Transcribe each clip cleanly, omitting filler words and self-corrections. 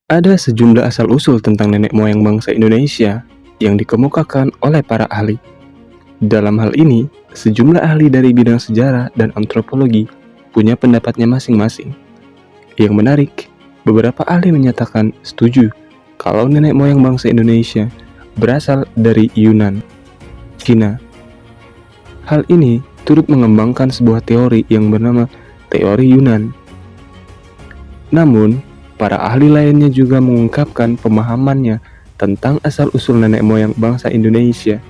Ada sejumlah asal-usul tentang nenek moyang bangsa Indonesia yang dikemukakan oleh para ahli. Dalam hal ini, sejumlah ahli dari bidang sejarah dan antropologi punya pendapatnya masing-masing. Yang menarik, beberapa ahli menyatakan setuju kalau nenek moyang bangsa Indonesia berasal dari Yunan, Cina. Hal ini turut mengembangkan sebuah teori yang bernama teori Yunan. Namun, para ahli lainnya juga mengungkapkan pemahamannya tentang asal-usul nenek moyang bangsa Indonesia.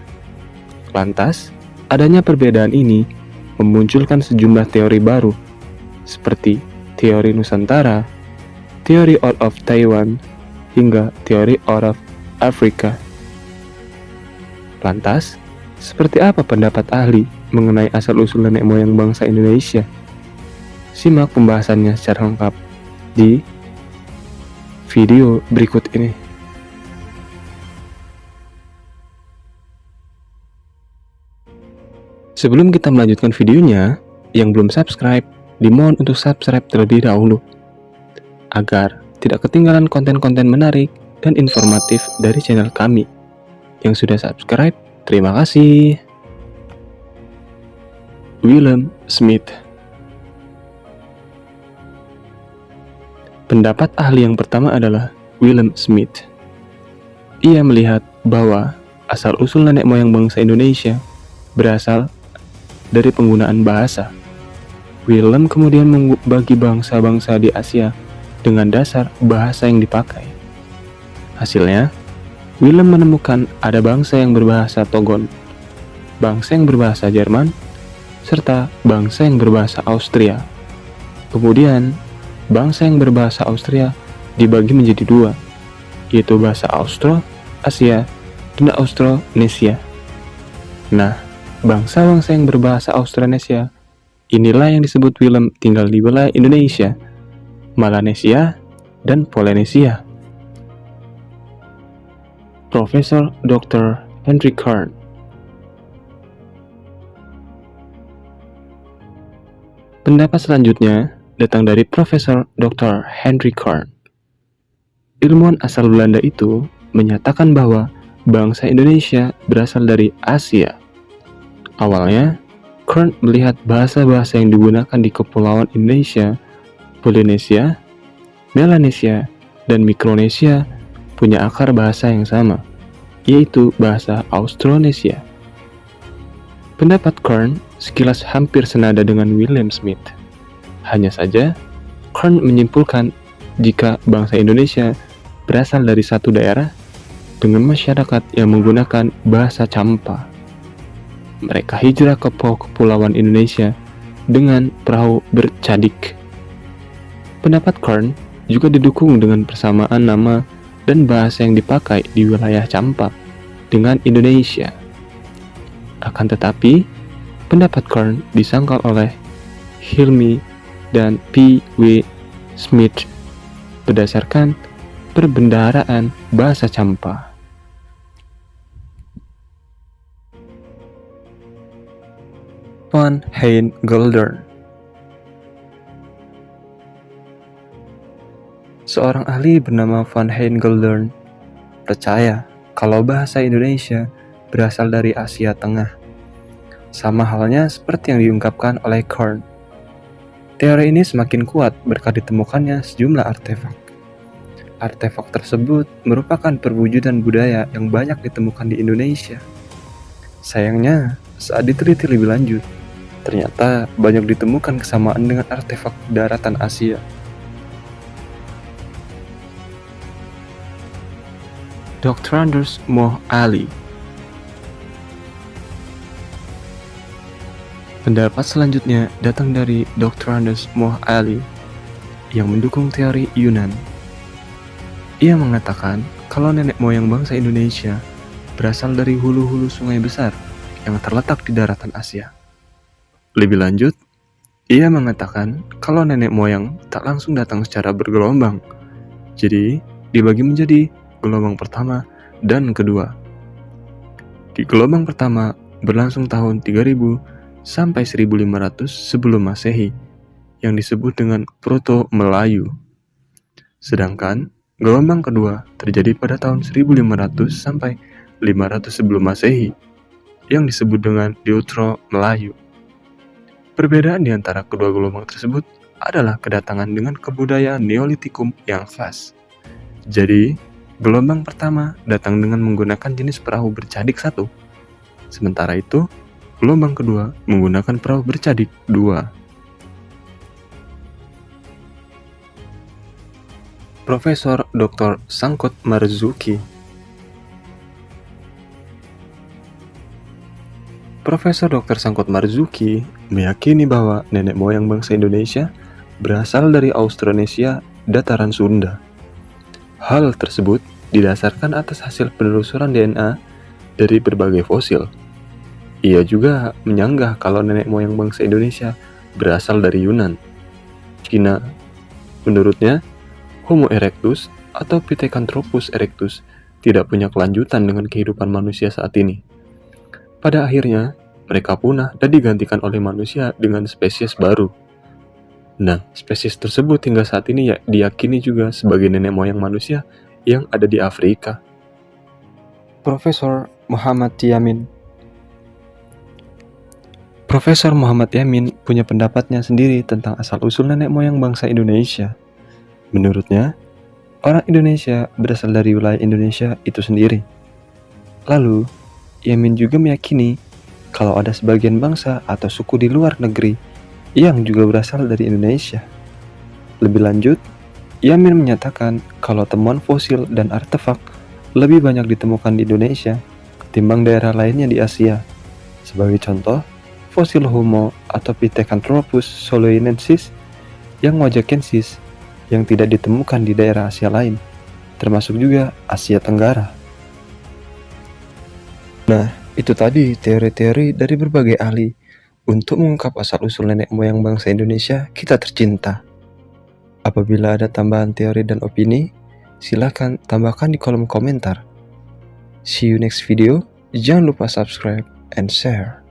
Lantas, adanya perbedaan ini memunculkan sejumlah teori baru, seperti teori Nusantara, teori out of Taiwan, hingga teori out of Africa. Lantas, seperti apa pendapat ahli mengenai asal-usul nenek moyang bangsa Indonesia? Simak pembahasannya secara lengkap di video berikut ini. Sebelum kita melanjutkan videonya, yang belum subscribe, dimohon untuk subscribe terlebih dahulu, agar tidak ketinggalan konten-konten menarik dan informatif dari channel kami. Yang sudah subscribe, terima kasih. William Smith. Pendapat ahli yang pertama adalah William Smith. Ia melihat bahwa asal-usul nenek moyang bangsa Indonesia berasal dari penggunaan bahasa. William kemudian membagi bangsa-bangsa di Asia dengan dasar bahasa yang dipakai. Hasilnya, William menemukan ada bangsa yang berbahasa Togon, bangsa yang berbahasa Jerman, serta bangsa yang berbahasa Austria. Kemudian, bangsa yang berbahasa Austria dibagi menjadi dua, yaitu bahasa Austro-Asia dan Austronesia. Nah, bangsa-bangsa yang berbahasa Austronesia inilah yang disebut William tinggal di wilayah Indonesia, Melanesia, dan Polynesia. Profesor Dr. Henry Kern. Pendapat selanjutnya datang dari Profesor Dr. Henry Kern. Ilmuwan asal Belanda itu menyatakan bahwa bangsa Indonesia berasal dari Asia. Awalnya, Kern melihat bahasa-bahasa yang digunakan di Kepulauan Indonesia, Polynesia, Melanesia, dan Mikronesia punya akar bahasa yang sama, yaitu bahasa Austronesia. Pendapat Kern sekilas hampir senada dengan William Smith. Hanya saja, Kern menyimpulkan jika bangsa Indonesia berasal dari satu daerah dengan masyarakat yang menggunakan bahasa Champa. Mereka hijrah ke Kepulauan Indonesia dengan perahu bercadik. Pendapat Kern juga didukung dengan persamaan nama dan bahasa yang dipakai di wilayah Champa dengan Indonesia. Akan tetapi, pendapat Kern disangkal oleh Hilmi dan P. W. Smith berdasarkan perbendaharaan bahasa Champa. Van Hein Geldern. Seorang ahli bernama Van Hein Geldern percaya kalau bahasa Indonesia berasal dari Asia Tengah, sama halnya seperti yang diungkapkan oleh Kern. Teori ini semakin kuat berkat ditemukannya sejumlah artefak. Artefak tersebut merupakan perwujudan budaya yang banyak ditemukan di Indonesia. Sayangnya, saat diteliti lebih lanjut, ternyata banyak ditemukan kesamaan dengan artefak daratan Asia. Dr. Anders Moh Ali. Pendapat selanjutnya datang dari Dr. Anders Moh Ali yang mendukung teori Yunan. Ia mengatakan kalau nenek moyang bangsa Indonesia berasal dari hulu-hulu sungai besar yang terletak di daratan Asia. Lebih lanjut, ia mengatakan kalau nenek moyang tak langsung datang secara bergelombang, jadi dibagi menjadi gelombang pertama dan kedua. Di gelombang pertama berlangsung tahun 3000 sampai 1500 sebelum Masehi yang disebut dengan Proto-Melayu. Sedangkan Gelombang kedua terjadi pada tahun 1500 sampai 500 sebelum Masehi, yang disebut dengan Deutero Melayu. Perbedaan di antara kedua gelombang tersebut adalah kedatangan dengan kebudayaan Neolitikum yang khas. Jadi, gelombang pertama datang dengan menggunakan jenis perahu bercadik 1, sementara itu, gelombang kedua menggunakan perahu bercadik 2. Profesor Dr. Sangkot Marzuki. Profesor Dr. Sangkot Marzuki meyakini bahwa nenek moyang bangsa Indonesia berasal dari Austronesia, dataran Sunda. Hal tersebut didasarkan atas hasil penelusuran DNA dari berbagai fosil. Ia juga menyanggah kalau nenek moyang bangsa Indonesia berasal dari Yunan, Cina. Menurutnya, Homo erectus atau Pithecanthropus erectus tidak punya kelanjutan dengan kehidupan manusia saat ini. Pada akhirnya, mereka punah dan digantikan oleh manusia dengan spesies baru. Nah, spesies tersebut hingga saat ini diyakini juga sebagai nenek moyang manusia yang ada di Afrika. Profesor Muhammad Yamin. Profesor Muhammad Yamin punya pendapatnya sendiri tentang asal-usul nenek moyang bangsa Indonesia. Menurutnya, orang Indonesia berasal dari wilayah Indonesia itu sendiri. Lalu, Yamin juga meyakini kalau ada sebagian bangsa atau suku di luar negeri yang juga berasal dari Indonesia. Lebih lanjut, Yamin menyatakan kalau temuan fosil dan artefak lebih banyak ditemukan di Indonesia ketimbang daerah lainnya di Asia. Sebagai contoh, fosil Homo atau Pithecanthropus soloinensis yang wajakensis yang tidak ditemukan di daerah Asia lain, termasuk juga Asia Tenggara. Nah, itu tadi teori-teori dari berbagai ahli untuk mengungkap asal-usul nenek moyang bangsa Indonesia kita tercinta. Apabila ada tambahan teori dan opini, silakan tambahkan di kolom komentar. See you next video. Jangan lupa subscribe and share.